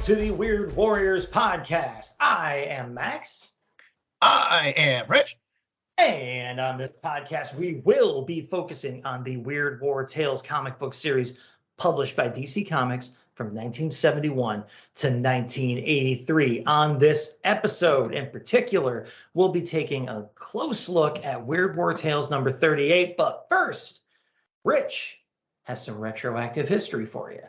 to the Weird Warriors podcast. I am Max. I am Rich. And on this podcast, we will be focusing on the Weird War Tales comic book series published by DC Comics from 1971 to 1983. On this episode in particular, we'll be taking a close look at Weird War Tales number 38. But first, Rich has some retroactive history for you.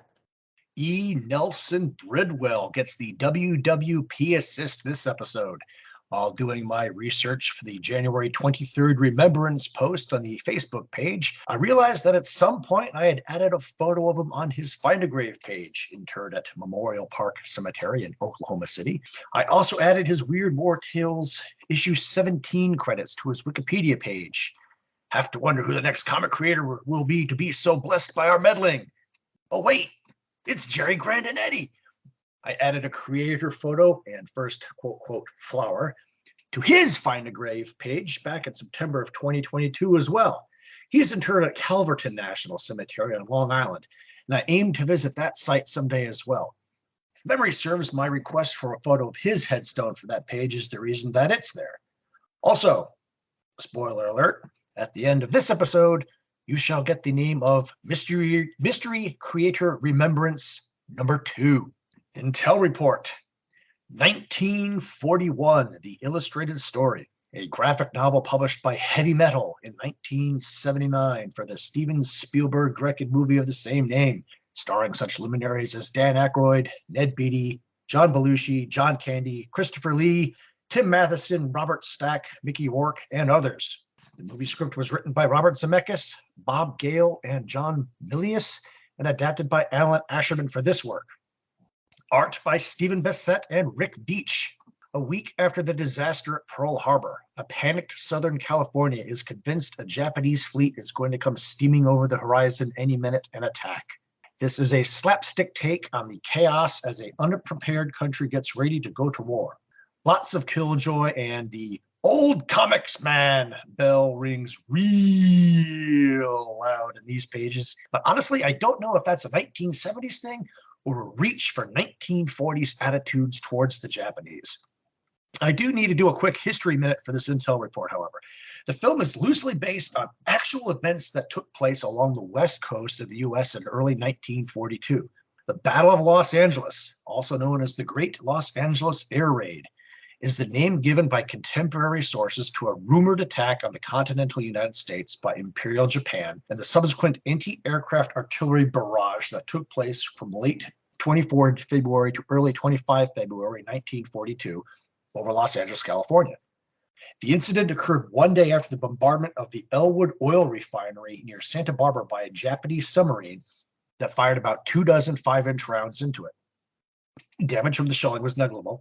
E. Nelson Bridwell gets the WWP assist this episode. While doing my research for the January 23rd Remembrance post on the Facebook page, I realized that at some point I had added a photo of him on his Find a Grave page, interred at Memorial Park Cemetery in Oklahoma City. I also added his Weird War Tales issue 17 credits to his Wikipedia page. Have to wonder who the next comic creator will be to be so blessed by our meddling. Oh wait, it's Jerry Grandinetti. I added a creator photo and first quote flower to his Find a Grave page back in September of 2022 as well. He's interred at Calverton National Cemetery on Long Island, and I aim to visit that site someday as well. If memory serves, my request for a photo of his headstone for that page is the reason that it's there. Also, spoiler alert, at the end of this episode, you shall get the name of Mystery Creator Remembrance number 2. Intel Report, 1941, The Illustrated Story, a graphic novel published by Heavy Metal in 1979 for the Steven Spielberg directed movie of the same name, starring such luminaries as Dan Aykroyd, Ned Beatty, John Belushi, John Candy, Christopher Lee, Tim Matheson, Robert Stack, Mickey Rourke, and others. The movie script was written by Robert Zemeckis, Bob Gale, and John Milius, and adapted by Alan Asherman for this work. Art by Stephen Bissett and Rick Beach. A week after the disaster at Pearl Harbor, a panicked Southern California is convinced a Japanese fleet is going to come steaming over the horizon any minute and attack. This is a slapstick take on the chaos as an unprepared country gets ready to go to war. Lots of killjoy, and the old comics man bell rings real loud in these pages. But honestly, I don't know if that's a 1970s thing or a reach for 1940s attitudes towards the Japanese. I do need to do a quick history minute for this intel report, however. The film is loosely based on actual events that took place along the west coast of the U.S. in early 1942. The Battle of Los Angeles, also known as the Great Los Angeles Air Raid, is the name given by contemporary sources to a rumored attack on the continental United States by Imperial Japan and the subsequent anti-aircraft artillery barrage that took place from late 24 February to early 25 February 1942 over Los Angeles, California. The incident occurred one day after the bombardment of the Elwood oil refinery near Santa Barbara by a Japanese submarine that fired about 24 5-inch rounds into it. Damage from the shelling was negligible,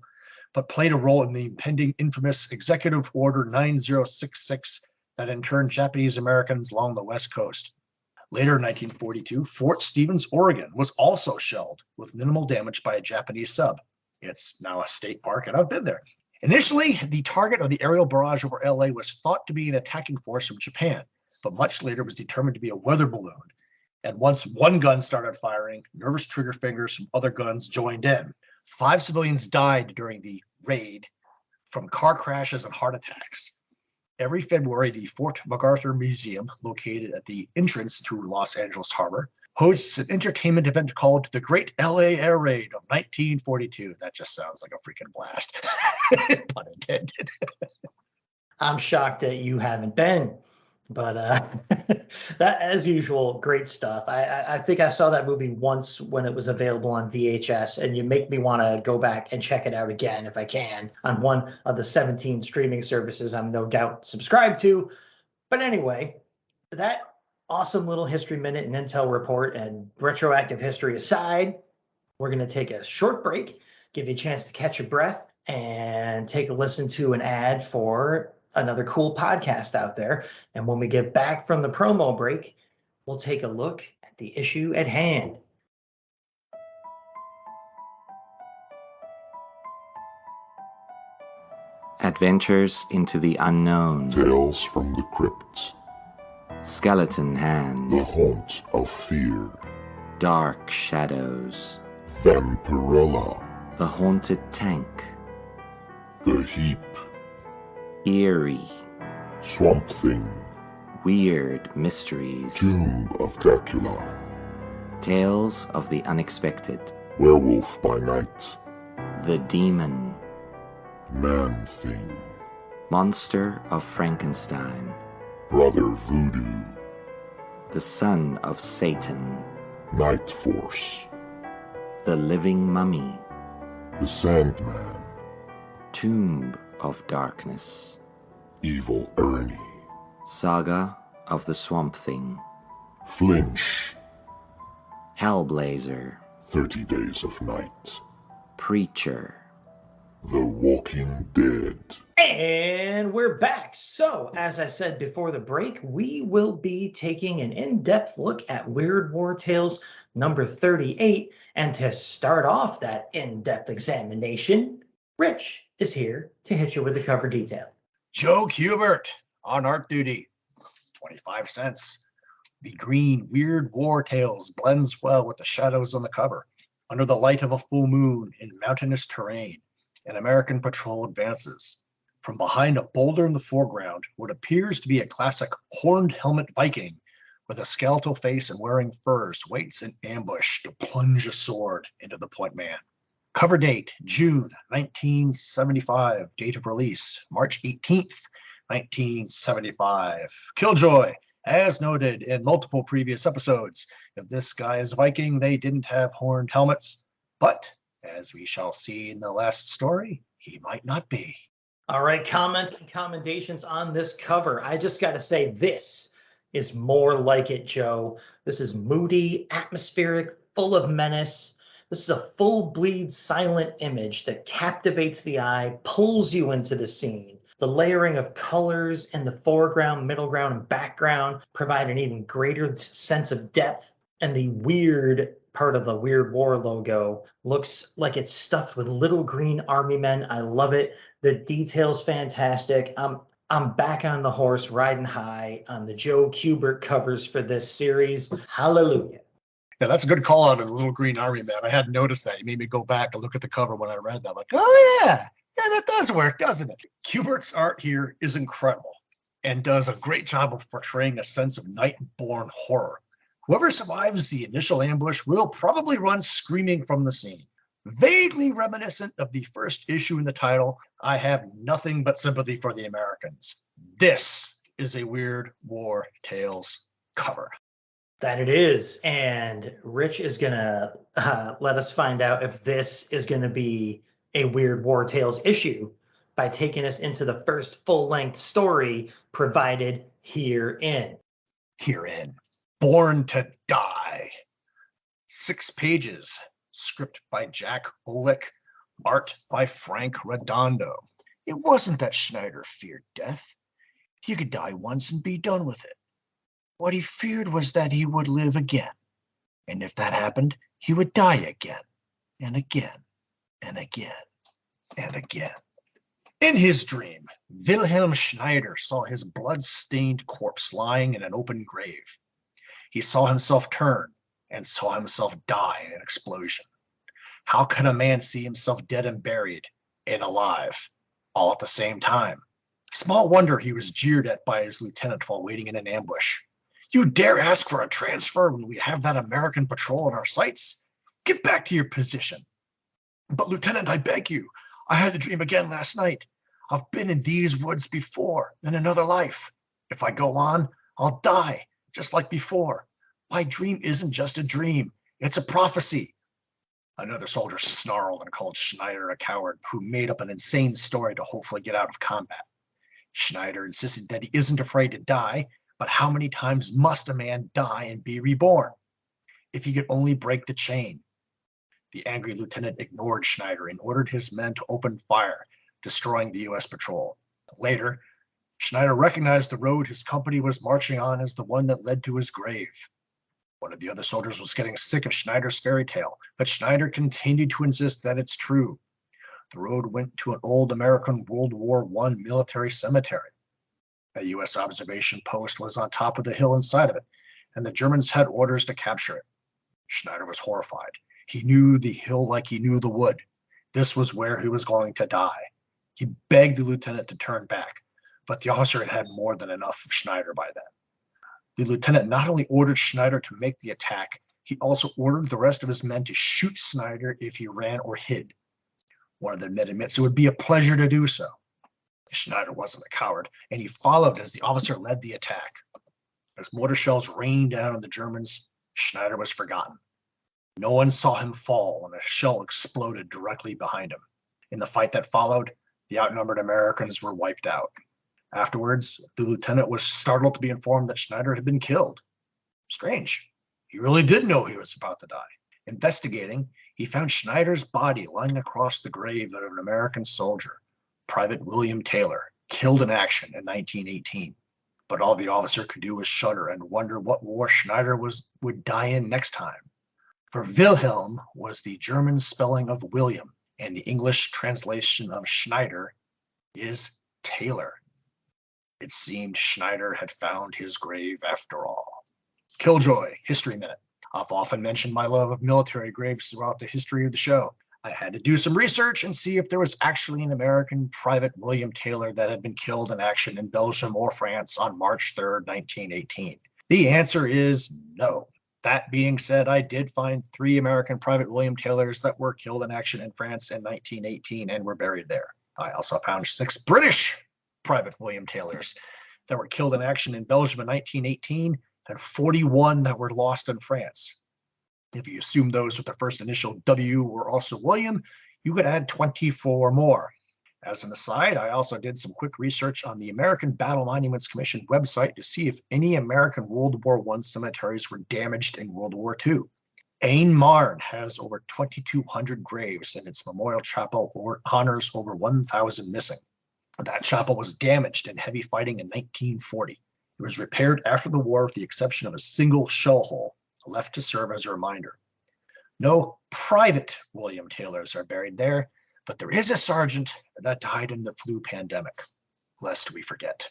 but played a role in the impending infamous Executive Order 9066 that interned Japanese Americans along the West Coast. Later in 1942, Fort Stevens, Oregon was also shelled with minimal damage by a Japanese sub. It's now a state park, and I've been there. Initially, the target of the aerial barrage over LA was thought to be an attacking force from Japan, but much later was determined to be a weather balloon. And once one gun started firing, nervous trigger fingers from other guns joined in. 5 civilians died during the raid from car crashes and heart attacks. Every February, the Fort MacArthur Museum, located at the entrance to Los Angeles Harbor, hosts an entertainment event called the Great LA Air Raid of 1942. That just sounds like a freaking blast. Pun intended. I'm shocked that you haven't been. But that, as usual, great stuff. I think I saw that movie once when it was available on VHS, and you make me want to go back and check it out again if I can on one of the 17 streaming services I'm no doubt subscribed to. But anyway, that awesome little history minute and intel report and retroactive history aside, we're going to take a short break, give you a chance to catch your breath, and take a listen to an ad for another cool podcast out there. And when we get back from the promo break, we'll take a look at the issue at hand. Adventures into the unknown. Tales from the crypts. Skeleton Hand. The haunt of fear. Dark shadows. Vampirella. The haunted tank. The Heap. Eerie. Swamp Thing. Weird mysteries. Tomb of Dracula. Tales of the unexpected. Werewolf by Night. The demon. Man Thing. Monster of Frankenstein. Brother Voodoo. The son of Satan. Night Force. The living mummy. The Sandman. Tomb of darkness. Evil Ernie. Saga of the Swamp Thing. Flinch. Hellblazer. 30 Days of Night. Preacher. The Walking Dead. And we're back. So, as I said before the break, we will be taking an in-depth look at Weird War Tales number 38. And to start off that in-depth examination, Rich is here to hit you with the cover detail. Joe Kubert on art duty. 25 cents. The green Weird War Tales blends well with the shadows on the cover. Under the light of a full moon in mountainous terrain, an American patrol advances. From behind a boulder in the foreground, what appears to be a classic horned helmet Viking with a skeletal face and wearing furs waits in ambush to plunge a sword into the point man. Cover date, June 1975. Date of release, March 18th, 1975. Killjoy, as noted in multiple previous episodes, if this guy is Viking, they didn't have horned helmets. But, as we shall see in the last story, he might not be. All right, comments and commendations on this cover. I just got to say, this is more like it, Joe. This is moody, atmospheric, full of menace. This is a full bleed silent image that captivates the eye, pulls you into the scene. The layering of colors in the foreground, middle ground, and background provide an even greater sense of depth. And the weird part of the Weird War logo looks like it's stuffed with little green army men. I love it. The detail's fantastic. I'm back on the horse, riding high on the Joe Kubert covers for this series. Hallelujah. Yeah, that's a good call out of the little green army man. I hadn't noticed that. You made me go back and look at the cover when I read that. Like, oh yeah, that does work, doesn't it? Kubert's art here is incredible and does a great job of portraying a sense of night-born horror. Whoever survives the initial ambush will probably run screaming from the scene. Vaguely reminiscent of the first issue in the title, I have nothing but sympathy for the Americans. This is a Weird War Tales cover. That it is. And Rich is going to let us find out if this is going to be a Weird War Tales issue by taking us into the first full-length story provided herein. Born to Die. 6 pages. Script by Jack Olick. Art by Frank Redondo. It wasn't that Schneider feared death. He could die once and be done with it. What he feared was that he would live again. And if that happened, he would die again, and again, and again, and again. In his dream, Wilhelm Schneider saw his blood-stained corpse lying in an open grave. He saw himself turn and saw himself die in an explosion. How can a man see himself dead and buried and alive all at the same time? Small wonder he was jeered at by his lieutenant while waiting in an ambush. You dare ask for a transfer when we have that American patrol in our sights? Get back to your position. But Lieutenant, I beg you, I had the dream again last night. I've been in these woods before in another life. If I go on, I'll die, just like before. My dream isn't just a dream, it's a prophecy. Another soldier snarled and called Schneider a coward who made up an insane story to hopefully get out of combat. Schneider insisted that he isn't afraid to die, but how many times must a man die and be reborn? If he could only break the chain. The angry lieutenant ignored Schneider and ordered his men to open fire, destroying the U.S. patrol. Later, Schneider recognized the road his company was marching on as the one that led to his grave. One of the other soldiers was getting sick of Schneider's fairy tale, but Schneider continued to insist that it's true. The road went to an old American World War I military cemetery. A U.S. observation post was on top of the hill inside of it, and the Germans had orders to capture it. Schneider was horrified. He knew the hill like he knew the wood. This was where he was going to die. He begged the lieutenant to turn back, but the officer had had more than enough of Schneider by then. The lieutenant not only ordered Schneider to make the attack, he also ordered the rest of his men to shoot Schneider if he ran or hid. One of the men admits it would be a pleasure to do so. Schneider wasn't a coward, and he followed as the officer led the attack. As mortar shells rained down on the Germans, Schneider was forgotten. No one saw him fall when a shell exploded directly behind him. In the fight that followed, the outnumbered Americans were wiped out. Afterwards, the lieutenant was startled to be informed that Schneider had been killed. Strange. He really did know he was about to die. Investigating, he found Schneider's body lying across the grave of an American soldier, Private William Taylor, killed in action in 1918. But all the officer could do was shudder and wonder what war Schneider would die in next time. For Wilhelm was the German spelling of William, and the English translation of Schneider is Taylor. It seemed Schneider had found his grave after all. Killjoy, History Minute. I've often mentioned my love of military graves throughout the history of the show. I had to do some research and see if there was actually an American Private William Taylor that had been killed in action in Belgium or France on March 3rd, 1918. The answer is no. That being said, I did find 3 American Private William Taylors that were killed in action in France in 1918 and were buried there. I also found 6 British Private William Taylors that were killed in action in Belgium in 1918 and 41 that were lost in France. If you assume those with the first initial W were also William, you could add 24 more. As an aside, I also did some quick research on the American Battle Monuments Commission website to see if any American World War I cemeteries were damaged in World War II. Ain Marne has over 2,200 graves, and its memorial chapel honors over 1,000 missing. That chapel was damaged in heavy fighting in 1940. It was repaired after the war with the exception of a single shell hole, left to serve as a reminder. No private William Taylors are buried there, but there is a sergeant that died in the flu pandemic, lest we forget.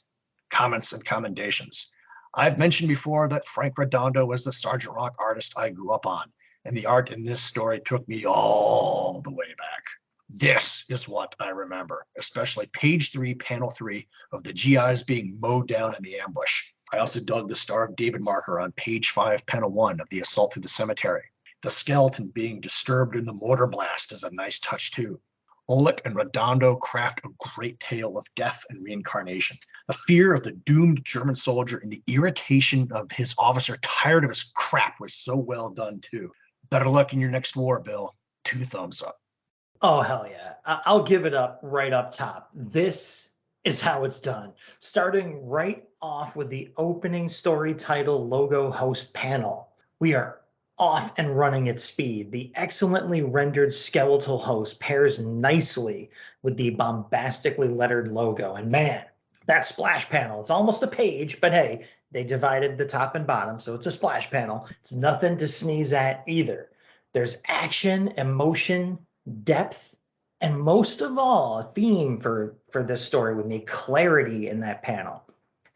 Comments and commendations. I've mentioned before that Frank Redondo was the Sergeant Rock artist I grew up on, and the art in this story took me all the way back. This is what I remember, especially page 3, panel 3 of the GIs being mowed down in the ambush. I also dug the Star of David marker on page 5, panel 1 of the assault through the cemetery. The skeleton being disturbed in the mortar blast is a nice touch too. Olick and Redondo craft a great tale of death and reincarnation. The fear of the doomed German soldier and the irritation of his officer tired of his crap was so well done too. Better luck in your next war, Bill. 2 thumbs up. Oh, hell yeah. I'll give it up right up top. This is how it's done. Starting right off with the opening story title logo host panel. We are off and running at speed. The excellently rendered skeletal host pairs nicely with the bombastically lettered logo. And man, that splash panel, it's almost a page, but hey, they divided the top and bottom, so it's a splash panel. It's nothing to sneeze at either. There's action, emotion, depth, and most of all, a theme for this story would need clarity in that panel.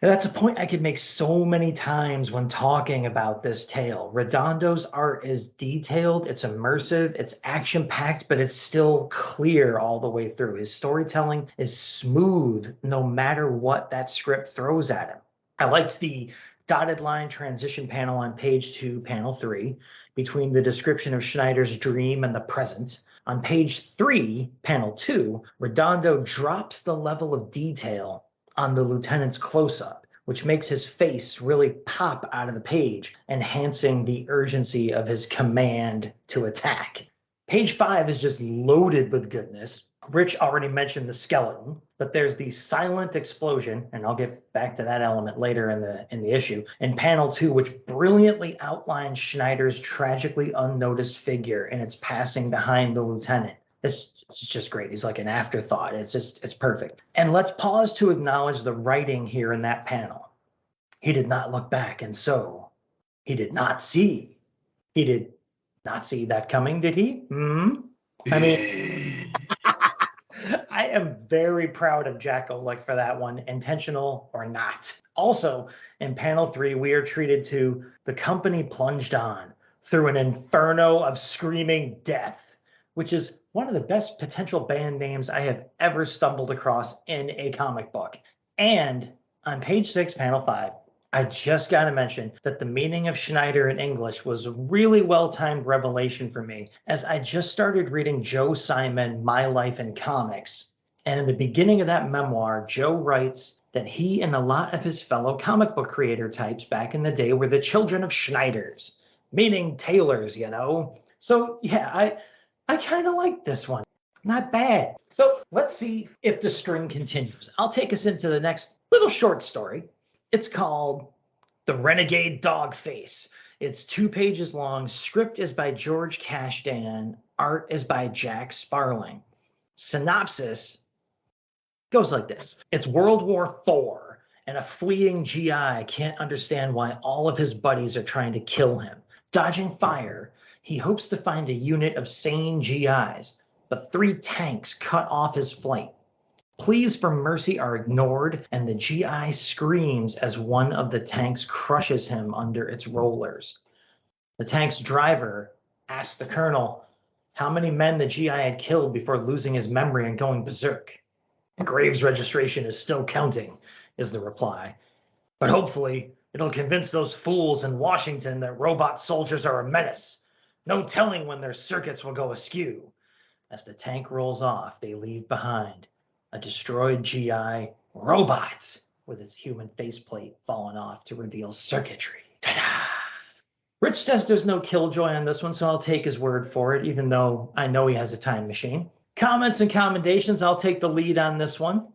And that's a point I could make so many times when talking about this tale. Redondo's art is detailed, it's immersive, it's action-packed, but it's still clear all the way through. His storytelling is smooth no matter what that script throws at him. I liked the dotted line transition panel on page 2, panel 3, between the description of Schneider's dream and the present. On page 3, panel 2, Redondo drops the level of detail on the lieutenant's close-up, which makes his face really pop out of the page, enhancing the urgency of his command to attack. Page 5 is just loaded with goodness. Rich already mentioned the skeleton, but there's the silent explosion, and I'll get back to that element later in the issue, in panel 2, which brilliantly outlines Schneider's tragically unnoticed figure in its passing behind the lieutenant. It's just great. He's like an afterthought. It's perfect. And let's pause to acknowledge the writing here in that panel. He did not look back, and so he did not see. He did not see that coming, did he? I mean, I am very proud of Jack Olick for that one, intentional or not. Also, in panel 3, we are treated to the company plunged on through an inferno of screaming death, which is one of the best potential band names I have ever stumbled across in a comic book. And on page 6, panel 5, I just got to mention that the meaning of Schneider in English was a really well-timed revelation for me, as I just started reading Joe Simon, My Life in Comics. And in the beginning of that memoir, Joe writes that he and a lot of his fellow comic book creator types back in the day were the children of Schneiders, meaning tailors, you know? So yeah, I kind of like this one. Not bad. So let's see if the string continues. I'll take us into the next little short story. It's called The Renegade Dog Face. It's 2 pages long. Script is by George Cashdan. Art is by Jack Sparling. Synopsis goes like this. It's World War IV, and a fleeing GI can't understand why all of his buddies are trying to kill him. Dodging fire, he hopes to find a unit of sane GIs, but 3 tanks cut off his flight. Pleas for mercy are ignored, and the GI screams as one of the tanks crushes him under its rollers. The tank's driver asks the colonel how many men the GI had killed before losing his memory and going berserk. Graves registration is still counting, is the reply. But hopefully, it'll convince those fools in Washington that robot soldiers are a menace. No telling when their circuits will go askew. As the tank rolls off, they leave behind a destroyed GI robot with its human faceplate falling off to reveal circuitry. Ta-da! Rich says there's no killjoy on this one, so I'll take his word for it, even though I know he has a time machine. Comments and commendations, I'll take the lead on this one.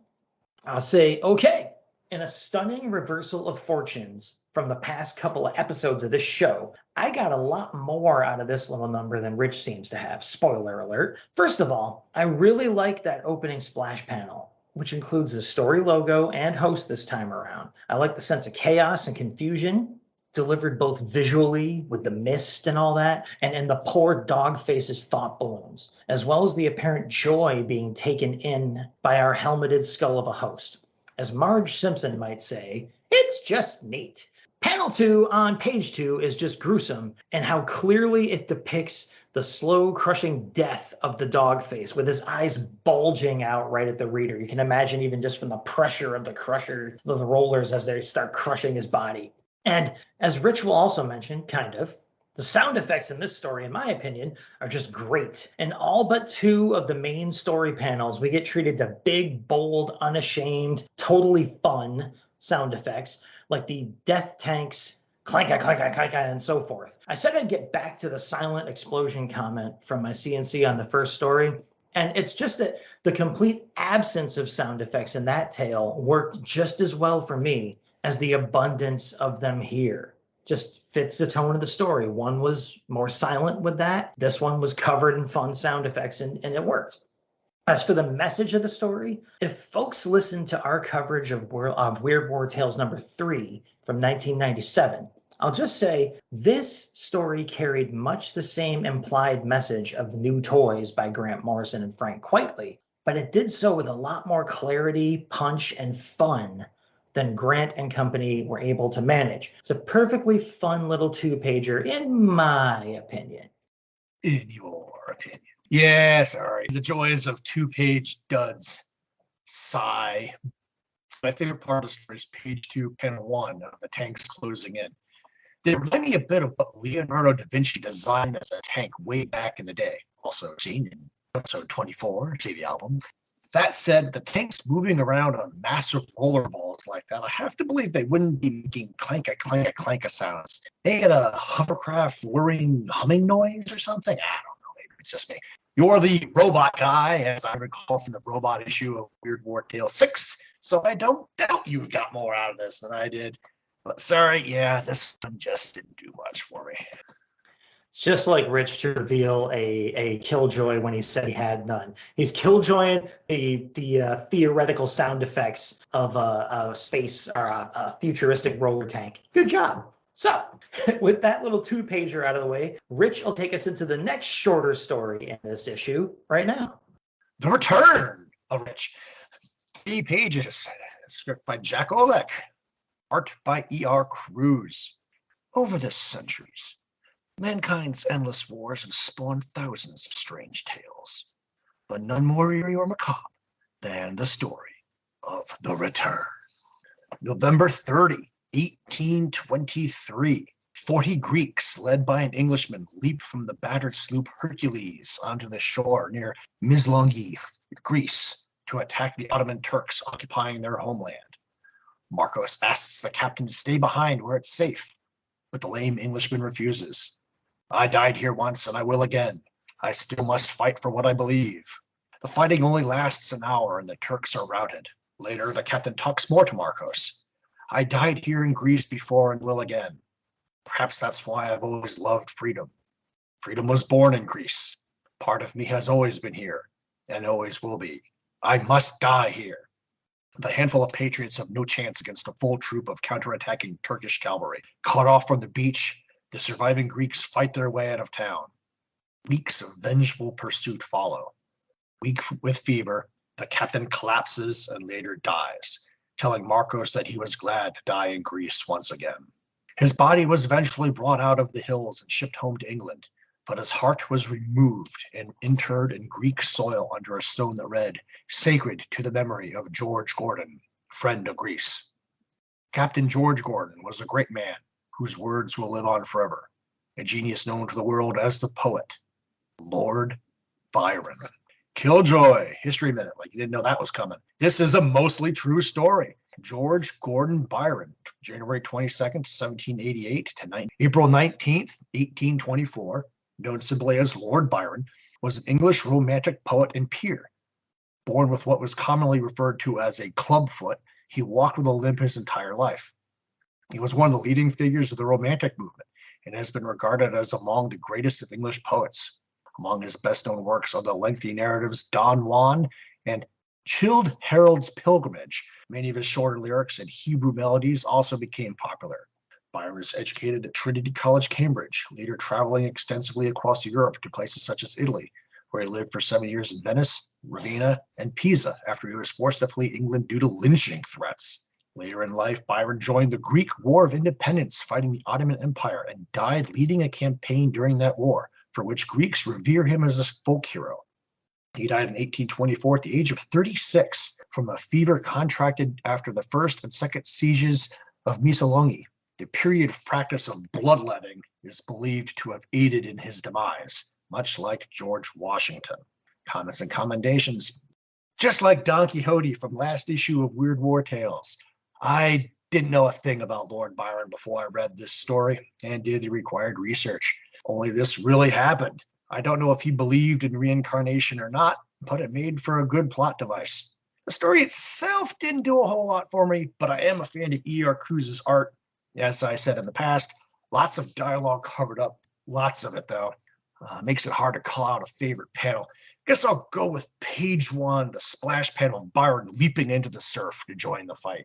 I'll say, okay, in a stunning reversal of fortunes from the past couple of episodes of this show, I got a lot more out of this little number than Rich seems to have. Spoiler alert. First of all, I really like that opening splash panel, which includes the story logo and host this time around. I like the sense of chaos and confusion delivered both visually with the mist and all that, and in the poor dog face's thought balloons, as well as the apparent joy being taken in by our helmeted skull of a host. As Marge Simpson might say, it's just neat. Panel 2 on page 2 is just gruesome, and how clearly it depicts the slow crushing death of the dog face with his eyes bulging out right at the reader. You can imagine even just from the pressure of the crusher, the rollers as they start crushing his body. And as Rich will also mention, kind of, the sound effects in this story, in my opinion, are just great. In all but 2 of the main story panels, we get treated to big, bold, unashamed, totally fun sound effects, like the death tanks, clanka, clanka, clanka, and so forth. I said I'd get back to the silent explosion comment from my CNC on the first story, and it's just that the complete absence of sound effects in that tale worked just as well for me as the abundance of them here. Just fits the tone of the story. One was more silent with that. This one was covered in fun sound effects, and it worked. As for the message of the story, if folks listen to our coverage of Weird War Tales number 3 from 1997, I'll just say this story carried much the same implied message of New Toys by Grant Morrison and Frank Quitely, but it did so with a lot more clarity, punch, and fun than Grant and company were able to manage. It's a perfectly fun little 2-pager, in my opinion. In your opinion. Yeah, sorry. The joys of 2-page duds. Sigh. My favorite part of the story is page 2, panel 1, of the tanks closing in. They remind me a bit of what Leonardo da Vinci designed as a tank way back in the day. Also seen in episode 24, see the album. That said, the tanks moving around on massive rollerballs like that, I have to believe they wouldn't be making clanka, clanka, clanka sounds. They had a hovercraft whirring humming noise or something? I don't know, maybe it's just me. You're the robot guy, as I recall from the robot issue of Weird War Tale 6, so I don't doubt you got more out of this than I did. But sorry, yeah, this one just didn't do much for me. It's just like Rich to reveal a killjoy when he said he had none. He's killjoying the theoretical sound effects of a space or a futuristic roller tank. Good job. So with that little 2-pager out of the way, Rich will take us into the next shorter story in this issue right now. The Return of Rich. 3 pages. Script by Jack Olek. Art by E.R. Cruz. Over the centuries, mankind's endless wars have spawned thousands of strange tales. but none more eerie or macabre than the story of the return. November 30, 1823. 40 Greeks, led by an Englishman, leaped from the battered sloop Hercules onto the shore near Missolonghi, Greece, to attack the Ottoman Turks occupying their homeland. Marcos asks the captain to stay behind where it's safe, but the lame Englishman refuses. I died here once and I will again. I still must fight for what I believe. The fighting only lasts an hour and the Turks are routed. Later, the captain talks more to Marcos. I died here in Greece before and will again. Perhaps that's why I've always loved freedom. Freedom was born in Greece. Part of me has always been here and always will be. I must die here. The handful of patriots have no chance against a full troop of counterattacking Turkish cavalry. Caught off from the beach, the surviving Greeks fight their way out of town. Weeks of vengeful pursuit follow. Weak with fever, the captain collapses and later dies, telling Marcos that he was glad to die in Greece once again. His body was eventually brought out of the hills and shipped home to England, but his heart was removed and interred in Greek soil under a stone that read, "Sacred to the memory of George Gordon, friend of Greece." Captain George Gordon was a great man whose words will live on forever, a genius known to the world as the poet, Lord Byron. Killjoy, History Minute, like you didn't know that was coming. This is a mostly true story. George Gordon Byron, January 22nd, 1788 to April 19th, 1824, known simply as Lord Byron, was an English romantic poet and peer. Born with what was commonly referred to as a club foot, he walked with a limp his entire life. He was one of the leading figures of the Romantic movement and has been regarded as among the greatest of English poets. Among his best-known works are the lengthy narratives Don Juan and Childe Harold's Pilgrimage. Many of his shorter lyrics and Hebrew melodies also became popular. Byron was educated at Trinity College, Cambridge, later traveling extensively across Europe to places such as Italy, where he lived for 7 years in Venice, Ravenna, and Pisa after he was forced to flee England due to lynching threats. Later in life, Byron joined the Greek War of Independence, fighting the Ottoman Empire, and died leading a campaign during that war, for which Greeks revere him as a folk hero. He died in 1824 at the age of 36 from a fever contracted after the first and second sieges of Missolonghi. The period of practice of bloodletting is believed to have aided in his demise, much like George Washington. Comments and commendations. Just like Don Quixote from last issue of Weird War Tales, I didn't know a thing about Lord Byron before I read this story and did the required research. Only this really happened. I don't know if he believed in reincarnation or not, but it made for a good plot device. The story itself didn't do a whole lot for me, but I am a fan of E.R. Cruz's art. As I said in the past, lots of dialogue covered up, lots of it though. Makes it hard to call out a favorite panel. Guess I'll go with page 1, the splash panel of Byron leaping into the surf to join the fight.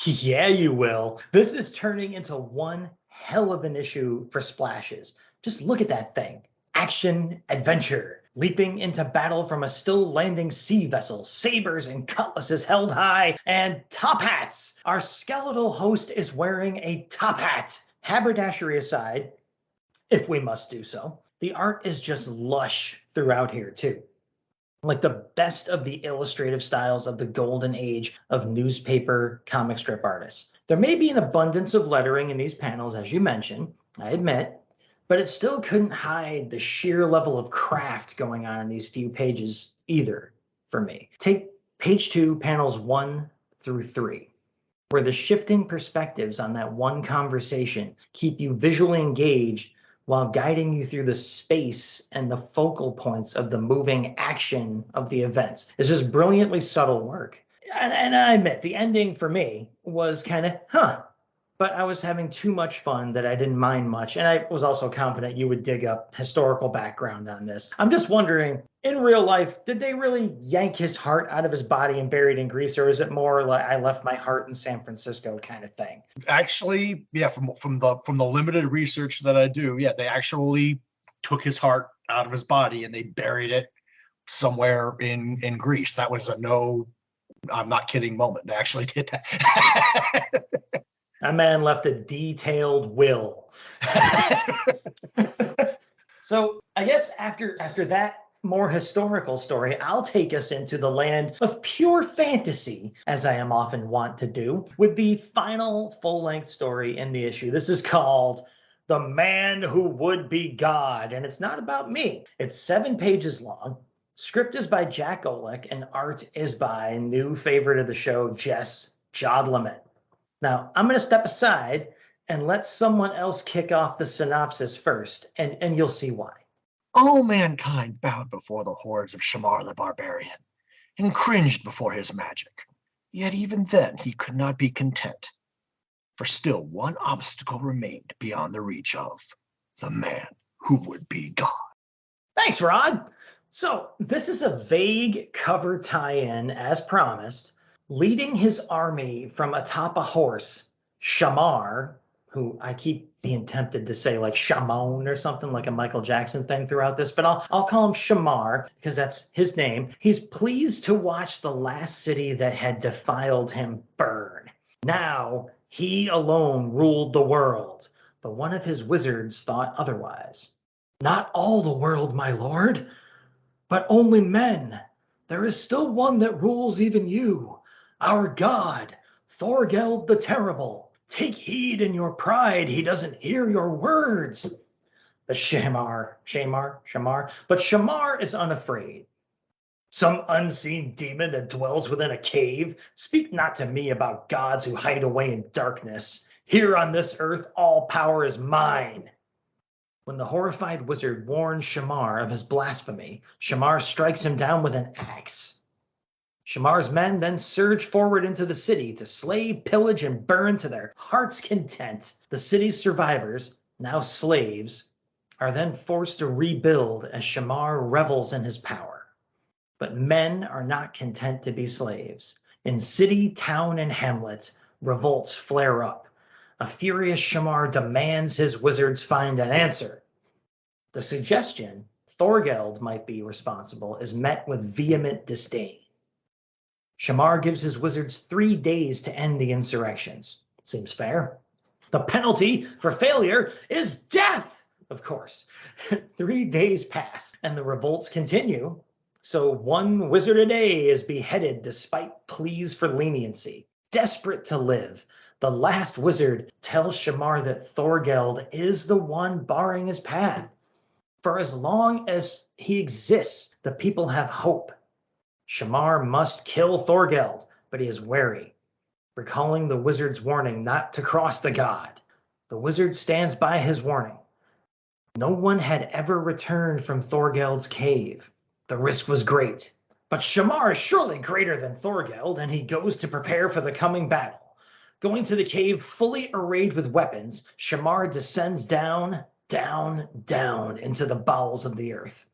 Yeah, you will. This is turning into one hell of an issue for splashes. Just look at that thing. Action, adventure, leaping into battle from a still landing sea vessel, sabers and cutlasses held high, and top hats. Our skeletal host is wearing a top hat. Haberdashery aside, if we must do so, the art is just lush throughout here too. Like the best of the illustrative styles of the golden age of newspaper comic strip artists. There may be an abundance of lettering in these panels, as you mentioned, I admit, but it still couldn't hide the sheer level of craft going on in these few pages either for me. Take page 2, panels 1 through 3, where the shifting perspectives on that one conversation keep you visually engaged while guiding you through the space and the focal points of the moving action of the events. It's just brilliantly subtle work. And I admit, the ending for me was kind of, but I was having too much fun that I didn't mind much. And I was also confident you would dig up historical background on this. I'm just wondering, in real life, did they really yank his heart out of his body and bury it in Greece? Or is it more like I left my heart in San Francisco kind of thing? Actually, yeah, from the limited research that I do, yeah, they actually took his heart out of his body and they buried it somewhere in Greece. That was a no, I'm not kidding moment. They actually did that. That man left a detailed will. So I guess after that more historical story, I'll take us into the land of pure fantasy, as I am often wont to do, with the final full-length story in the issue. This is called The Man Who Would Be God, and it's not about me. It's 7 pages long. Script is by Jack Olick, and art is by new favorite of the show, Jess Jodleman. Now, I'm going to step aside and let someone else kick off the synopsis first, and you'll see why. All mankind bowed before the hordes of Shamar the Barbarian, and cringed before his magic. Yet even then he could not be content, for still one obstacle remained beyond the reach of the man who would be God. Thanks, Rod. So this is a vague cover tie-in, as promised. Leading his army from atop a horse, Shamar, who I keep being tempted to say like Shamon or something like a Michael Jackson thing throughout this, but I'll call him Shamar because that's his name. He's pleased to watch the last city that had defiled him burn. Now he alone ruled the world, but one of his wizards thought otherwise. Not all the world, my lord, but only men. There is still one that rules even you, our god, Thorgeld the Terrible. Take heed in your pride, he doesn't hear your words. But Shamar is unafraid. Some unseen demon that dwells within a cave. Speak not to me about gods who hide away in darkness. Here on this earth, all power is mine. When the horrified wizard warns Shamar of his blasphemy, Shamar strikes him down with an axe. Shamar's men then surge forward into the city to slay, pillage, and burn to their heart's content. The city's survivors, now slaves, are then forced to rebuild as Shamar revels in his power. But men are not content to be slaves. In city, town, and hamlet, revolts flare up. A furious Shamar demands his wizards find an answer. The suggestion Thorgeld might be responsible is met with vehement disdain. Shamar gives his wizards 3 days to end the insurrections. Seems fair. The penalty for failure is death, of course. 3 days pass and the revolts continue. So 1 wizard a day is beheaded despite pleas for leniency. Desperate to live, the last wizard tells Shamar that Thorgeld is the one barring his path. For as long as he exists, the people have hope. Shamar must kill Thorgeld, but he is wary, recalling the wizard's warning not to cross the god. The wizard stands by his warning. No one had ever returned from Thorgeld's cave. The risk was great, but Shamar is surely greater than Thorgeld, and he goes to prepare for the coming battle. Going to the cave fully arrayed with weapons, Shamar descends down into the bowels of the earth.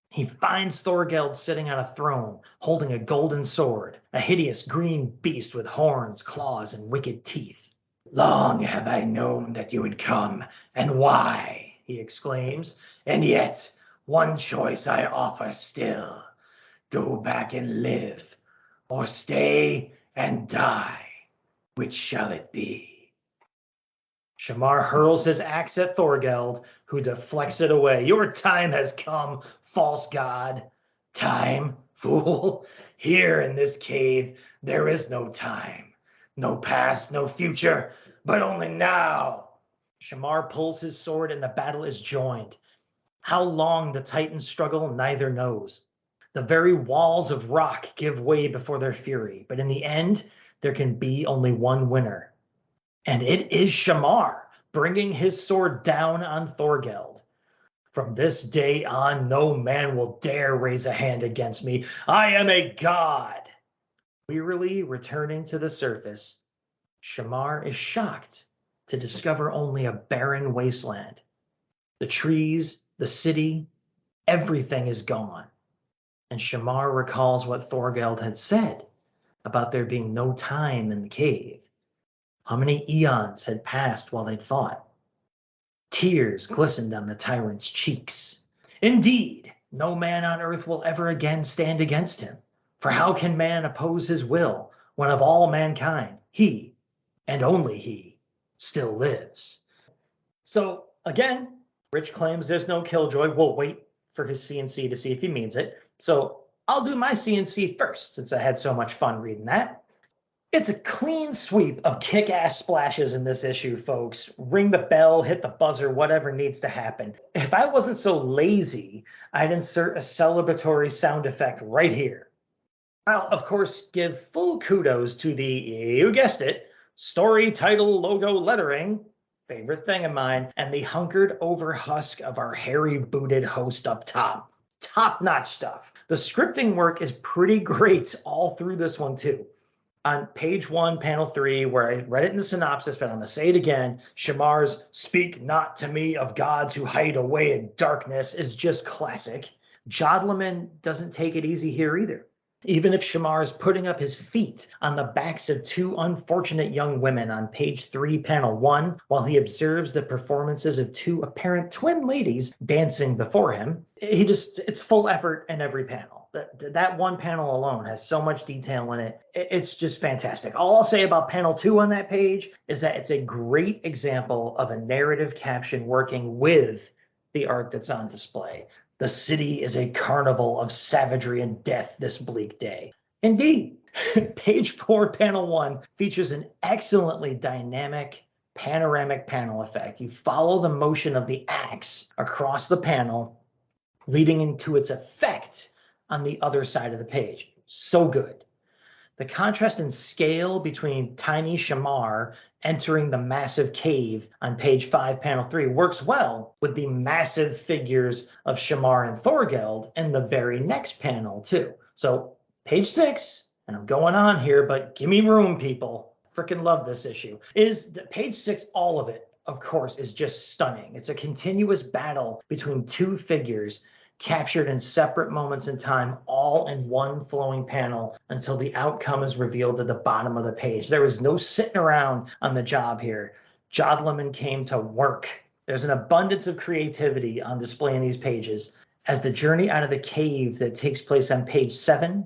He finds Thorgeld sitting on a throne, holding a golden sword, a hideous green beast with horns, claws, and wicked teeth. Long have I known that you would come, and why, he exclaims, and yet one choice I offer still. Go back and live, or stay and die. Which shall it be? Shamar hurls his axe at Thorgeld, who deflects it away. Your time has come, false god. Time, fool. Here in this cave, there is no time. No past, no future, but only now. Shamar pulls his sword and the battle is joined. How long the Titans struggle, neither knows. The very walls of rock give way before their fury, but in the end, there can be only one winner. And it is Shamar, bringing his sword down on Thorgeld. From this day on, no man will dare raise a hand against me. I am a god. Wearily returning to the surface, Shamar is shocked to discover only a barren wasteland. The trees, the city, everything is gone. And Shamar recalls what Thorgeld had said about there being no time in the cave. How many eons had passed while they fought? Tears glistened on the tyrant's cheeks. Indeed, no man on earth will ever again stand against him. For how can man oppose his will when of all mankind, he, and only he, still lives? So again, Rich claims there's no killjoy. Well, wait for his CNC to see if he means it. So I'll do my CNC first, since I had so much fun reading that. It's a clean sweep of kick-ass splashes in this issue, folks. Ring the bell, hit the buzzer, whatever needs to happen. If I wasn't so lazy, I'd insert a celebratory sound effect right here. I'll, of course, give full kudos to the, you guessed it, story, title, logo, lettering, favorite thing of mine, and the hunkered over husk of our hairy booted host up top. Top-notch stuff. The scripting work is pretty great all through this one, too. On page 1, panel 3, where I read it in the synopsis, but I'm going to say it again, Shamar's "Speak not to me of gods who hide away in darkness" is just classic. Jodliman doesn't take it easy here either. Even if Shamar is putting up his feet on the backs of two unfortunate young women on page 3, panel 1, while he observes the performances of two apparent twin ladies dancing before him, it's full effort in every panel. That one panel alone has so much detail in it. It's just fantastic. All I'll say about panel 2 on that page is that it's a great example of a narrative caption working with the art that's on display. The city is a carnival of savagery and death this bleak day. Indeed, page 4, panel 1 features an excellently dynamic panoramic panel effect. You follow the motion of the axe across the panel, leading into its effect on the other side of the page. So good. The contrast in scale between tiny Shamar entering the massive cave on page 5, panel 3 works well with the massive figures of Shamar and Thorgeld in the very next panel too. So page 6, and I'm going on here, but give me room, people. Freaking love this issue. Page 6, all of it, of course, is just stunning. It's a continuous battle between two figures captured in separate moments in time, all in one flowing panel until the outcome is revealed at the bottom of the page. There is no sitting around on the job here. Jodliman came to work. There's an abundance of creativity on display in these pages as the journey out of the cave that takes place on page 7,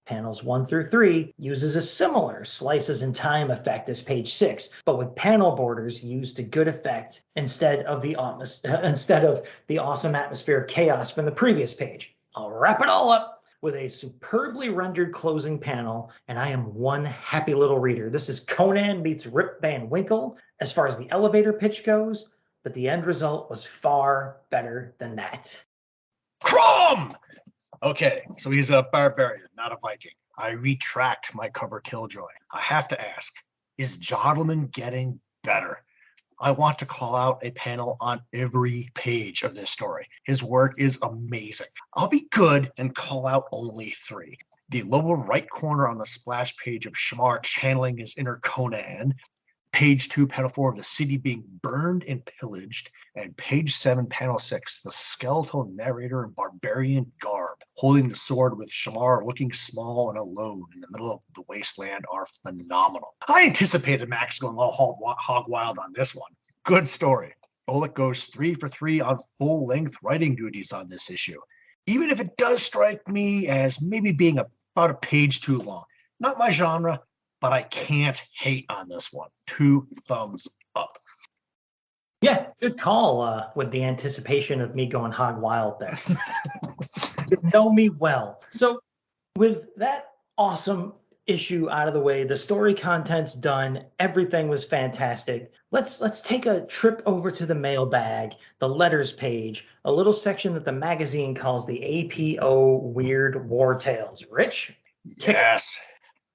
panels 1 through 3, uses a similar slices in time effect as page 6, but with panel borders used to good effect instead of the awesome atmosphere of chaos from the previous page. I'll wrap it all up with a superbly rendered closing panel, and I am one happy little reader. This is Conan meets Rip Van Winkle as far as the elevator pitch goes, but the end result was far better than that. Crom! Okay, so he's a barbarian, not a Viking. I retract my cover killjoy. I have to ask, is Jodliman getting better? I want to call out a panel on every page of this story. His work is amazing. I'll be good and call out only 3. The lower right corner on the splash page of Shamar channeling his inner Conan, page 2, panel 4 of the city being burned and pillaged, and page 7, panel 6, the skeletal narrator in barbarian garb, holding the sword with Shamar looking small and alone in the middle of the wasteland are phenomenal. I anticipated Max going all hog wild on this one. Good story. Oleg goes 3 for 3 on full-length writing duties on this issue, even if it does strike me as maybe being about a page too long. Not my genre, but I can't hate on this one. 2 thumbs up. Yeah, good call with the anticipation of me going hog wild there. You know me well. So with that awesome issue out of the way, the story content's done, everything was fantastic. Let's take a trip over to the mailbag, the letters page, a little section that the magazine calls the APO Weird War Tales. Rich? Yes.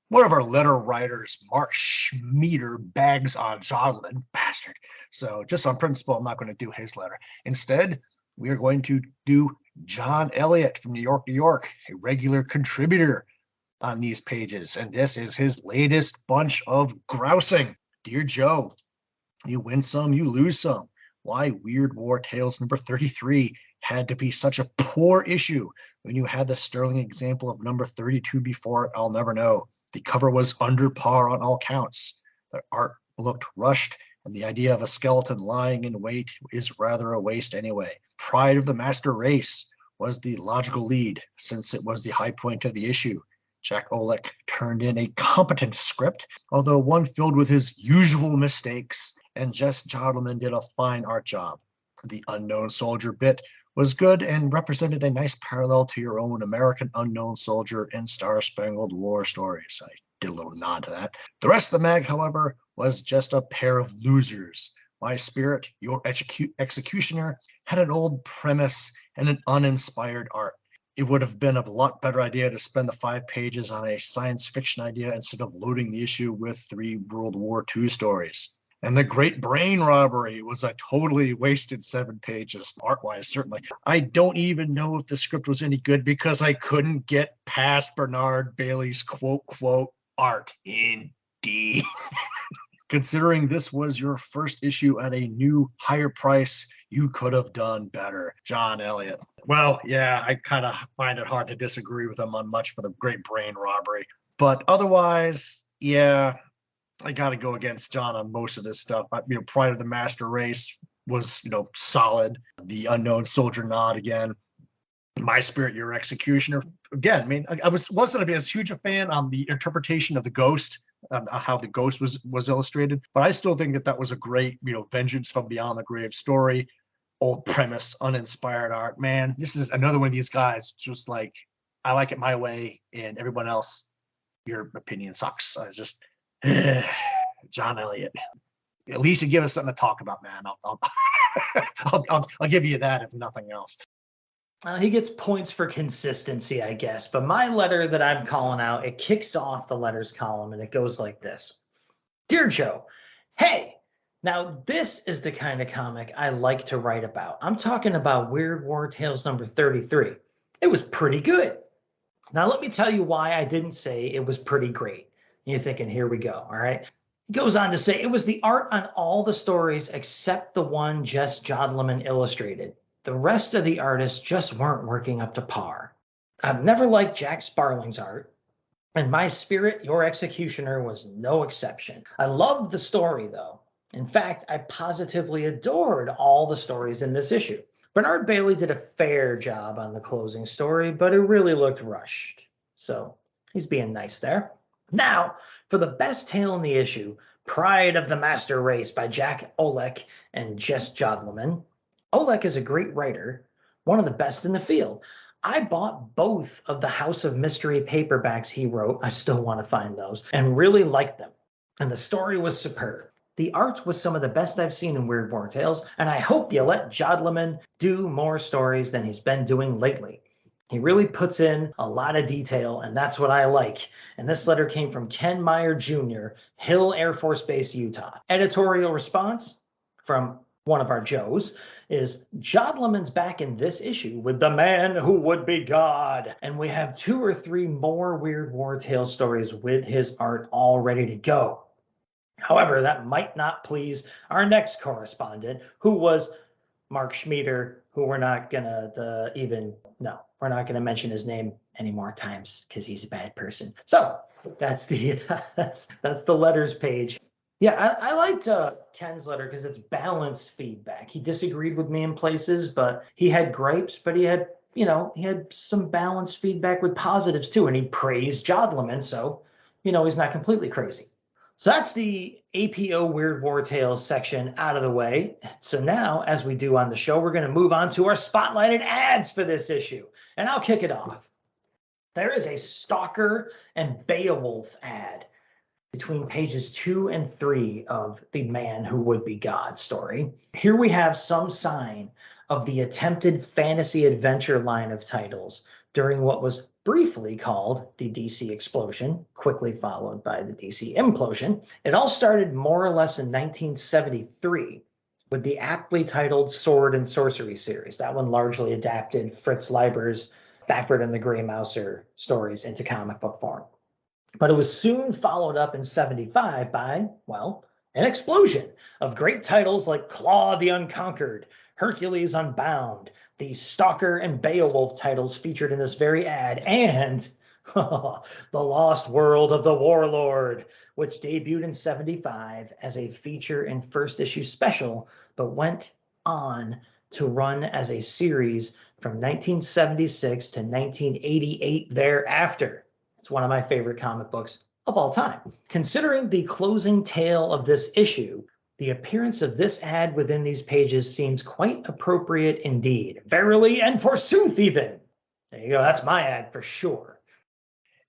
One of our letter writers, Mark Schmieder, bags on Jodliman, bastard. So just on principle, I'm not going to do his letter. Instead, we are going to do John Elliott from New York, New York, a regular contributor on these pages. And this is his latest bunch of grousing. Dear Joe, you win some, you lose some. Why Weird War Tales number 33 had to be such a poor issue when you had the sterling example of number 32 before it, I'll never know. The cover was under par on all counts. The art looked rushed, and the idea of a skeleton lying in wait is rather a waste anyway. Pride of the Master Race was the logical lead, since it was the high point of the issue. Jack Olek turned in a competent script, although one filled with his usual mistakes, and Jess Jodliman did a fine art job. The unknown soldier bit was good and represented a nice parallel to your own American Unknown Soldier and Star-Spangled War stories. I did a little nod to that. The rest of the mag, however, was just a pair of losers. My Spirit, Your Executioner, had an old premise and an uninspired art. It would have been a lot better idea to spend the 5 pages on a science fiction idea instead of loading the issue with 3 World War II stories. And The Great Brain Robbery was a totally wasted 7 pages, art-wise, certainly. I don't even know if the script was any good because I couldn't get past Bernard Bailey's quote, art. Indeed. Considering this was your first issue at a new, higher price, you could have done better. John Elliott. Well, yeah, I kind of find it hard to disagree with him on much for The Great Brain Robbery. But otherwise, yeah, I got to go against John on most of this stuff. Pride of the Master Race was, solid. The Unknown Soldier nod again. My Spirit, Your Executioner. Again, I wasn't as huge a fan on the interpretation of the Ghost, how the Ghost was illustrated, but I still think that was a great, Vengeance from Beyond the Grave story. Old premise, uninspired art. Man, this is another one of these guys, just like, I like it my way, and everyone else, your opinion sucks. I just, John Elliott. At least you give us something to talk about, man. I'll give you that if nothing else. He gets points for consistency, I guess. But my letter that I'm calling out, it kicks off the letters column, and it goes like this. Dear Joe, hey, now this is the kind of comic I like to write about. I'm talking about Weird War Tales number 33. It was pretty good. Now let me tell you why I didn't say it was pretty great. You're thinking, here we go, all right? He goes on to say, it was the art on all the stories except the one Jess Jodleman illustrated. The rest of the artists just weren't working up to par. I've never liked Jack Sparling's art, and My Spirit, Your Executioner was no exception. I loved the story, though. In fact, I positively adored all the stories in this issue. Bernard Bailey did a fair job on the closing story, but it really looked rushed. So he's being nice there. Now, for the best tale in the issue, Pride of the Master Race by Jack Olek and Jess Jodleman. Olek is a great writer, one of the best in the field. I bought both of the House of Mystery paperbacks he wrote. I still want to find those and really liked them. And the story was superb. The art was some of the best I've seen in Weird War Tales, and I hope you let Jodleman do more stories than he's been doing lately. He really puts in a lot of detail, and that's what I like. And this letter came from Ken Meyer Jr., Hill Air Force Base, Utah. Editorial response from one of our Joes is, Jodleman's back in this issue with The Man Who Would Be God. And we have 2 or 3 more Weird War Tale stories with his art all ready to go. However, that might not please our next correspondent, who was Mark Schmieder, who we're not gonna we're not gonna mention his name any more times because he's a bad person. So that's the letters page. Yeah, I liked Ken's letter because it's balanced feedback. He disagreed with me in places, but he had gripes, but he had some balanced feedback with positives too, and he praised Jodleman, so he's not completely crazy. So that's the APO Weird War Tales section out of the way. So now, as we do on the show, we're going to move on to our spotlighted ads for this issue. And I'll kick it off. There is a Stalker and Beowulf ad between pages 2 and 3 of The Man Who Would Be God story. Here we have some sign of the attempted fantasy adventure line of titles during what was briefly called the DC Explosion, quickly followed by the DC Implosion. It all started more or less in 1973 with the aptly titled Sword and Sorcery series. That one largely adapted Fritz Leiber's Thackeray and the Grey Mouser stories into comic book form. But it was soon followed up in 75 by, an explosion of great titles like Claw the Unconquered, Hercules Unbound, the Stalker and Beowulf titles featured in this very ad, and The Lost World of the Warlord, which debuted in 75 as a feature and first issue special, but went on to run as a series from 1976 to 1988 thereafter. It's one of my favorite comic books of all time. Considering the closing tale of this issue The appearance of this ad within these pages seems quite appropriate indeed. Verily and forsooth even. There you go. That's my ad for sure.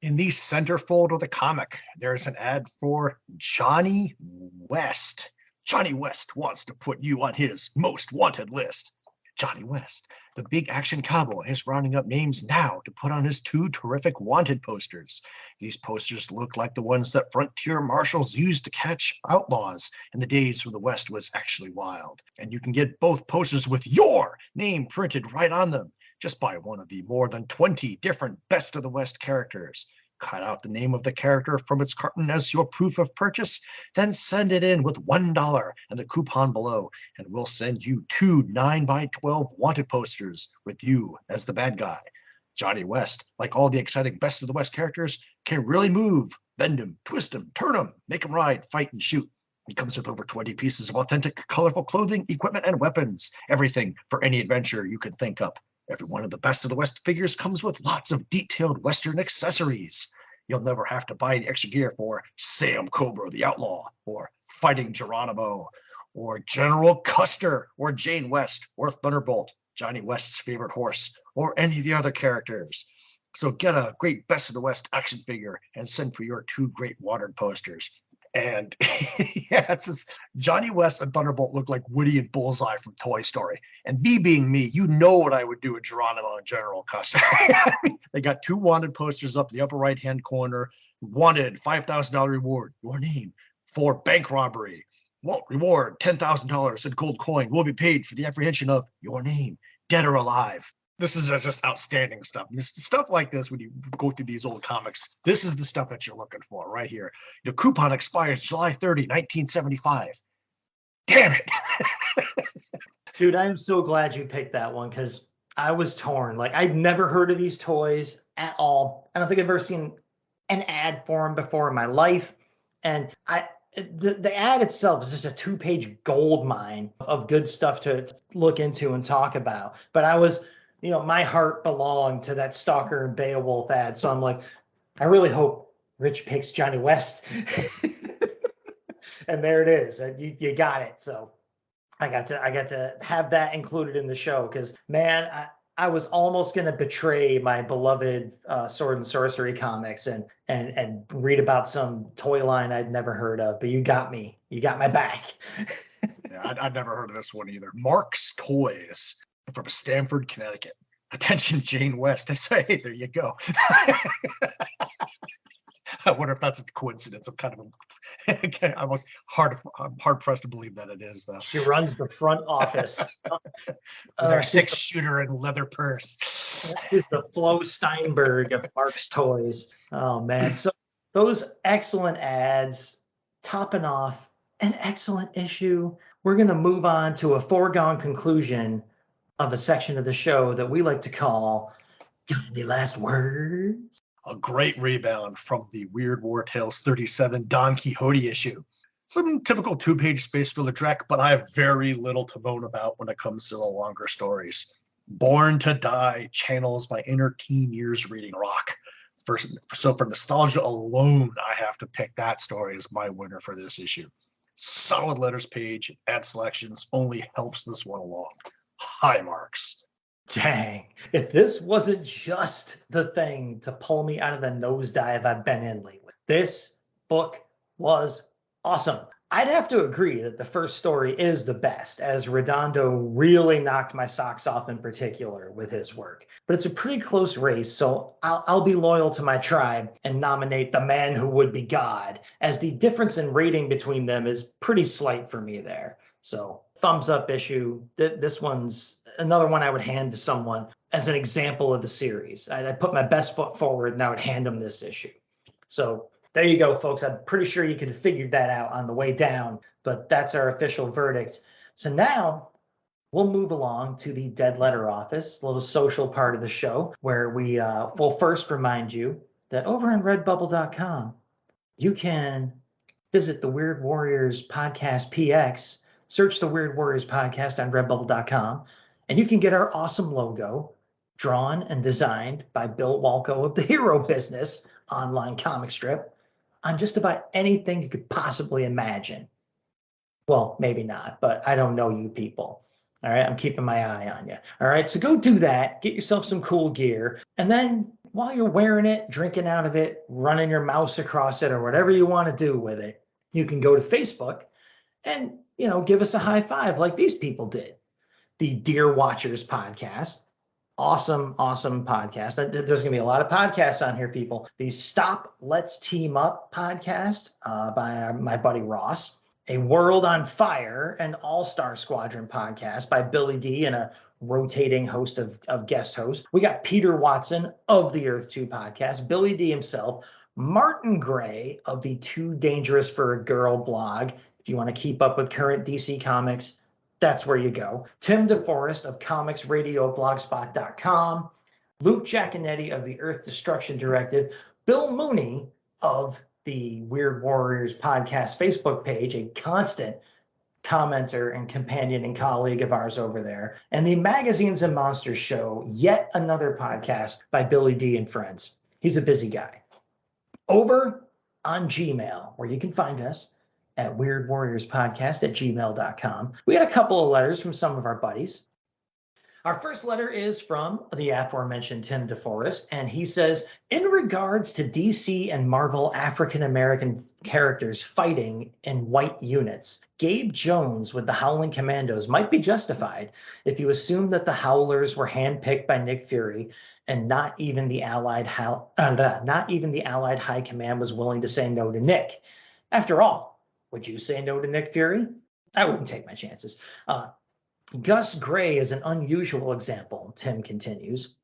In the centerfold of the comic, there's an ad for Johnny West. Johnny West wants to put you on his most wanted list. Johnny West, the big action cowboy, is rounding up names now to put on his 2 terrific wanted posters. These posters look like the ones that frontier marshals used to catch outlaws in the days when the West was actually wild. And you can get both posters with your name printed right on them. Just buy one of the more than 20 different Best of the West characters. Cut out the name of the character from its carton as your proof of purchase, then send it in with $1 and the coupon below, and we'll send you 2 9x12 wanted posters with you as the bad guy. Johnny West, like all the exciting Best of the West characters, can really move, bend him, twist him, turn him, make him ride, fight, and shoot. He comes with over 20 pieces of authentic, colorful clothing, equipment, and weapons. Everything for any adventure you can think up. Every one of the Best of the West figures comes with lots of detailed Western accessories. You'll never have to buy any extra gear for Sam Cobra the Outlaw, or Fighting Geronimo, or General Custer, or Jane West, or Thunderbolt, Johnny West's favorite horse, or any of the other characters. So get a great Best of the West action figure and send for your 2 great watered posters. And yeah, it's just, Johnny West and Thunderbolt look like Woody and Bullseye from Toy Story. And me being me, you know what I would do with Geronimo and General Custer. They got 2 wanted posters up the upper right-hand corner. Wanted, $5,000 reward, your name, for bank robbery. Well, reward, $10,000 in gold coin will be paid for the apprehension of your name, dead or alive. This is just outstanding stuff. Stuff like this, when you go through these old comics, this is the stuff that you're looking for right here. The coupon expires July 30, 1975. Damn it. Dude, I am so glad you picked that one because I was torn. Like, I'd never heard of these toys at all. I don't think I've ever seen an ad for them before in my life. And the ad itself is just a 2-page gold mine of good stuff to look into and talk about. But I was, my heart belonged to that Stalker and Beowulf ad. So I'm like, I really hope Rich picks Johnny West. And there it is. You got it. So I got to have that included in the show because, man, I was almost going to betray my beloved Sword and Sorcery comics and read about some toy line I'd never heard of. But you got me. You got my back. Yeah, I'd never heard of this one either. Mark's Toys from Stamford, Connecticut. Attention, Jane West. I say, hey, there you go. I wonder if that's a coincidence. I'm hard pressed to believe that it is, though. She runs the front office. With her 6-shooter and leather purse. She's the Flo Steinberg of Mark's Toys. Oh, man. So those excellent ads, topping off an excellent issue. We're going to move on to a foregone conclusion of a section of the show that we like to call Got Any Last Words? A great rebound from the Weird War Tales 37 Don Quixote issue. Some typical 2-page space filler trek, but I have very little to moan about when it comes to the longer stories. Born to Die channels my inner teen years reading rock. So for nostalgia alone, I have to pick that story as my winner for this issue. Solid letters page, ad selections only helps this one along. High marks. Dang. If this wasn't just the thing to pull me out of the nosedive I've been in lately, this book was awesome. I'd have to agree that the first story is the best, as Redondo really knocked my socks off in particular with his work. But it's a pretty close race, so I'll be loyal to my tribe and nominate The Man Who Would Be God, as the difference in rating between them is pretty slight for me there. So thumbs up issue. This one's another one I would hand to someone as an example of the series. I'd put my best foot forward and I would hand them this issue. So there you go, folks. I'm pretty sure you could have figured that out on the way down, but that's our official verdict. So now we'll move along to the Dead Letter Office, a little social part of the show, where we will first remind you that over on redbubble.com, you can visit the Weird Warriors Podcast PX, search the Weird Warriors Podcast on redbubble.com, and you can get our awesome logo drawn and designed by Bill Walco of the Hero Business online comic strip on just about anything you could possibly imagine. Well, maybe not, but I don't know you people. All right, I'm keeping my eye on you. All right, so go do that. Get yourself some cool gear. And then while you're wearing it, drinking out of it, running your mouse across it, or whatever you want to do with it, you can go to Facebook and, give us a high five like these people did. The Deer Watchers podcast. Awesome, awesome podcast. There's going to be a lot of podcasts on here, people. The Stop Let's Team Up podcast by my buddy Ross. A World on Fire, an All-Star Squadron podcast by Billy D and a rotating host of guest hosts. We got Peter Watson of the Earth 2 podcast, Billy D himself, Martin Gray of the Too Dangerous for a Girl blog. If you want to keep up with current DC comics, that's where you go. Tim DeForest of comicsradioblogspot.com, Luke Giaconetti of the Earth Destruction Directive, Bill Mooney of the Weird Warriors podcast Facebook page, a constant commenter and companion and colleague of ours over there, and the Magazines and Monsters show, yet another podcast by Billy D and friends. He's a busy guy. Over on Gmail, where you can find us at weirdwarriorspodcast@gmail.com. We got a couple of letters from some of our buddies. Our first letter is from the aforementioned Tim DeForest, and he says, in regards to DC and Marvel African-American characters fighting in white units, Gabe Jones with the Howling Commandos might be justified if you assume that the Howlers were handpicked by Nick Fury and not even the Allied High Command was willing to say no to Nick. After all, would you say no to Nick Fury? I wouldn't take my chances. Gus Gray is an unusual example, Tim continues.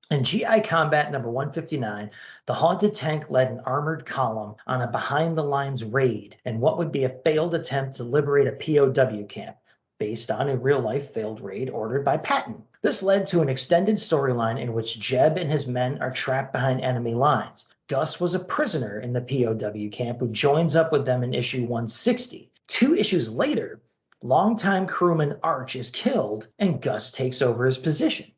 In GI Combat number 159, the Haunted Tank led an armored column on a behind-the-lines raid in what would be a failed attempt to liberate a POW camp, based on a real-life failed raid ordered by Patton. This led to an extended storyline in which Jeb and his men are trapped behind enemy lines. Gus was a prisoner in the POW camp who joins up with them in issue 160. 2 issues later, longtime crewman Arch is killed and Gus takes over his position.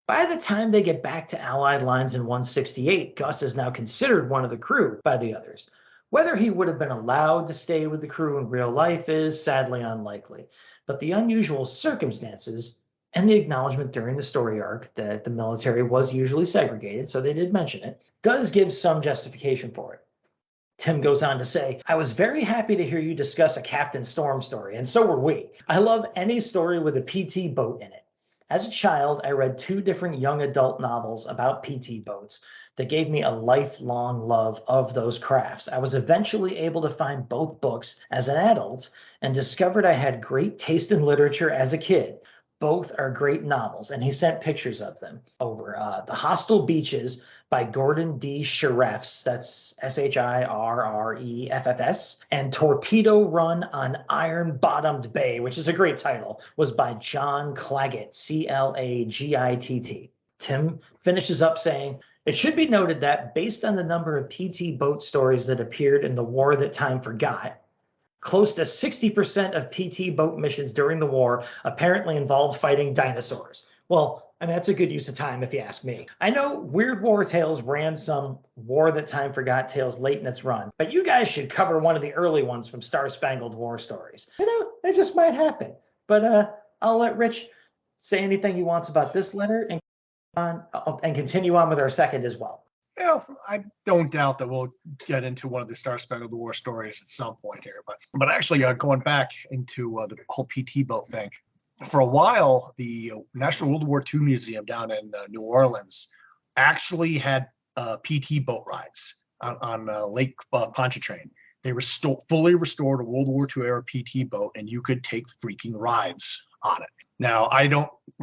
By the time they get back to Allied lines in 168, Gus is now considered one of the crew by the others. Whether he would have been allowed to stay with the crew in real life is sadly unlikely, but the unusual circumstances and the acknowledgement during the story arc that the military was usually segregated, so they did mention it, does give some justification for it. Tim goes on to say, I was very happy to hear you discuss a Captain Storm story, and so were we. I love any story with a PT boat in it. As a child, I read 2 different young adult novels about PT boats that gave me a lifelong love of those crafts. I was eventually able to find both books as an adult and discovered I had great taste in literature as a kid. Both are great novels, and he sent pictures of them over. The Hostile Beaches by Gordon D. Shirreffs, that's Shirreffs, and Torpedo Run on Iron-Bottomed Bay, which is a great title, was by John Claggett, Clagitt. Tim finishes up saying, it should be noted that based on the number of PT boat stories that appeared in The War That Time Forgot, close to 60% of PT boat missions during the war apparently involved fighting dinosaurs. Well, I mean, that's a good use of time if you ask me. I know Weird War Tales ran some War That Time Forgot tales late in its run, but you guys should cover one of the early ones from Star Spangled War stories. It just might happen. But I'll let Rich say anything he wants about this letter and continue on with our second as well. Yeah, I don't doubt that we'll get into one of the Star Spangled War stories at some point here. But actually, going back into the whole PT boat thing, for a while, the National World War II Museum down in New Orleans actually had PT boat rides on Lake Pontchartrain. They fully restored a World War II era PT boat, and you could take freaking rides on it. Now,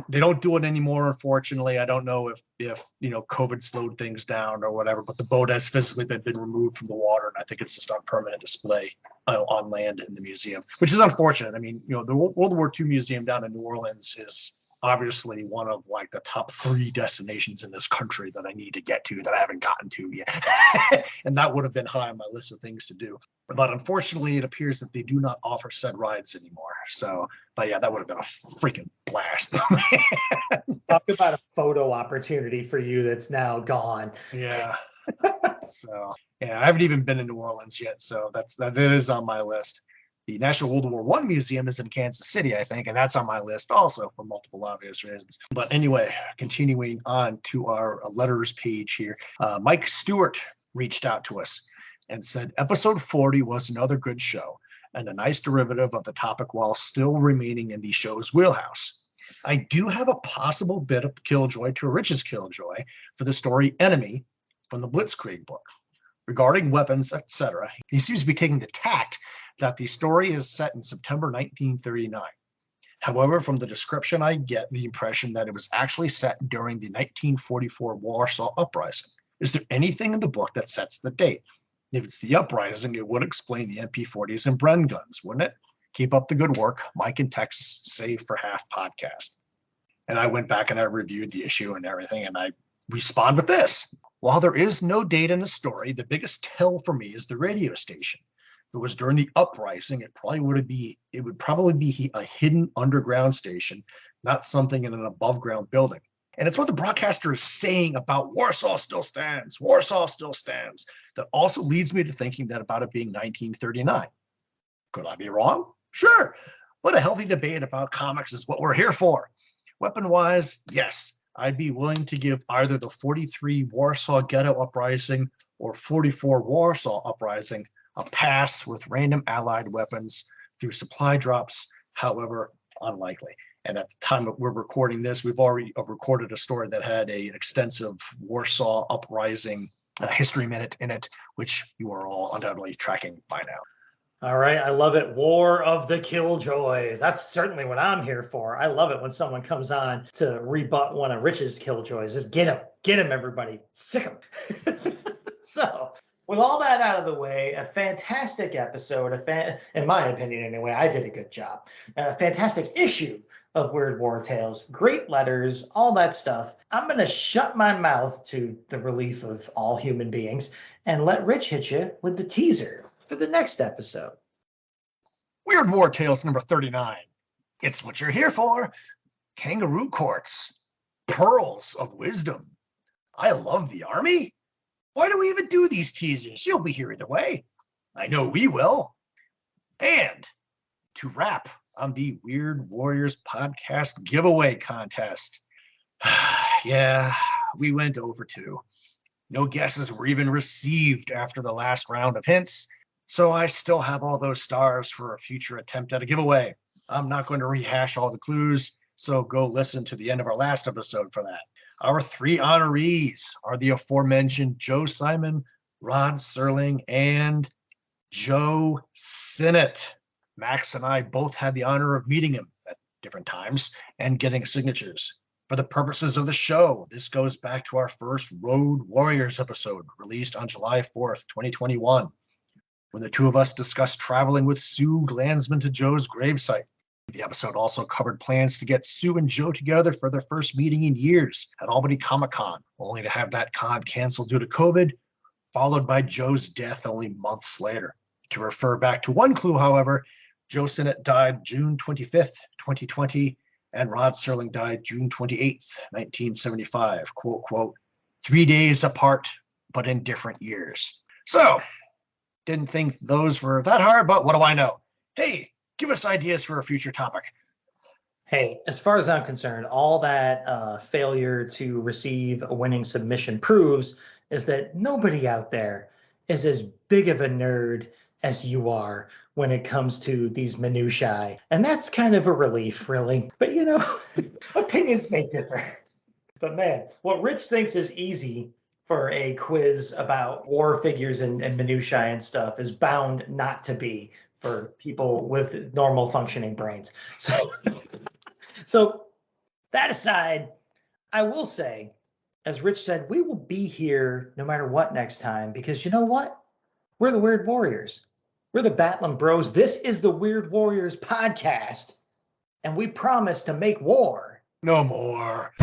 they don't do it anymore, unfortunately. I don't know if COVID slowed things down or whatever, but the boat has physically been removed from the water, and I think it's just on permanent display on land in the museum, which is unfortunate. I mean, the World War II Museum down in New Orleans is obviously one of like the top 3 destinations in this country that I need to get to that I haven't gotten to yet. And that would have been high on my list of things to do. But unfortunately, it appears that they do not offer said rides anymore. So, but yeah, that would have been a freaking blast. Talk about a photo opportunity for you that's now gone. Yeah. So, yeah, I haven't even been in New Orleans yet. So that is on my list. The National World War I Museum is in Kansas City, I think, and that's on my list also for multiple obvious reasons. But anyway, continuing on to our letters page here, Mike Stewart reached out to us and said, episode 40 was another good show and a nice derivative of the topic while still remaining in the show's wheelhouse. I do have a possible bit of killjoy to Rich's killjoy for the story Enemy from the Blitzkrieg book. Regarding weapons, etc., he seems to be taking the tact that the story is set in September 1939. However, from the description, I get the impression that it was actually set during the 1944 Warsaw Uprising. Is there anything in the book that sets the date? If it's the uprising, it would explain the MP40s and Bren guns, wouldn't it? Keep up the good work. Mike in Texas, save for half podcast. And I went back and I reviewed the issue and everything, and I respond with this. While there is no date in the story, the biggest tell for me is the radio station. If it was during the uprising, it would probably be a hidden underground station, not something in an above ground building. And it's what the broadcaster is saying about Warsaw still stands, Warsaw still stands, that also leads me to thinking that about it being 1939. Could I be wrong? Sure. But a healthy debate about comics is what we're here for. Weapon-wise, yes, I'd be willing to give either the 43 Warsaw Ghetto Uprising or 44 Warsaw Uprising a pass with random allied weapons through supply drops, however unlikely. And at the time that we're recording this, we've already recorded a story that had an extensive Warsaw Uprising history minute in it, which you are all undoubtedly tracking by now. All right, I love it. War of the Killjoys. That's certainly what I'm here for. I love it when someone comes on to rebut one of Rich's Killjoys. Just get him, everybody. Sick him. So, with all that out of the way, a fantastic episode, in my opinion anyway, I did a good job. A fantastic issue of Weird War Tales, great letters, all that stuff. I'm going to shut my mouth to the relief of all human beings and let Rich hit you with the teaser for the next episode. Weird War Tales number 39. It's what you're here for. Kangaroo courts. Pearls of wisdom. I love the army. Why do we even do these teasers? You'll be here either way. I know we will. And to wrap on the Weird Warriors podcast giveaway contest. Yeah, we went over 2. No guesses were even received after the last round of hints, so I still have all those stars for a future attempt at a giveaway. I'm not going to rehash all the clues, so go listen to the end of our last episode for that. Our 3 honorees are the aforementioned Joe Simon, Rod Serling, and Joe Sinnott. Max and I both had the honor of meeting him at different times and getting signatures. For the purposes of the show, this goes back to our first Road Warriors episode, released on July 4th, 2021, when the 2 of us discussed traveling with Sue Glanzman to Joe's gravesite. The episode also covered plans to get Sue and Joe together for their first meeting in years at Albany Comic-Con, only to have that con canceled due to COVID, followed by Joe's death only months later. To refer back to one clue, however, Joe Sinnott died June 25th, 2020, and Rod Serling died June 28th, 1975. Quote, quote, 3 days apart, but in different years. So, didn't think those were that hard, but what do I know? Hey, give us ideas for a future topic. Hey, as far as I'm concerned, all that failure to receive a winning submission proves is that nobody out there is as big of a nerd as you are when it comes to these minutiae. And that's kind of a relief, really. But you know, opinions may differ. But man, what Rich thinks is easy for a quiz about war figures and minutiae and stuff is bound not to be for people with normal functioning brains. So that aside, I will say, as Rich said, we will be here no matter what next time, because you know what? We're the Weird Warriors. We're the Battling Bros. This is the Weird Warriors podcast, and we promise to make war No more.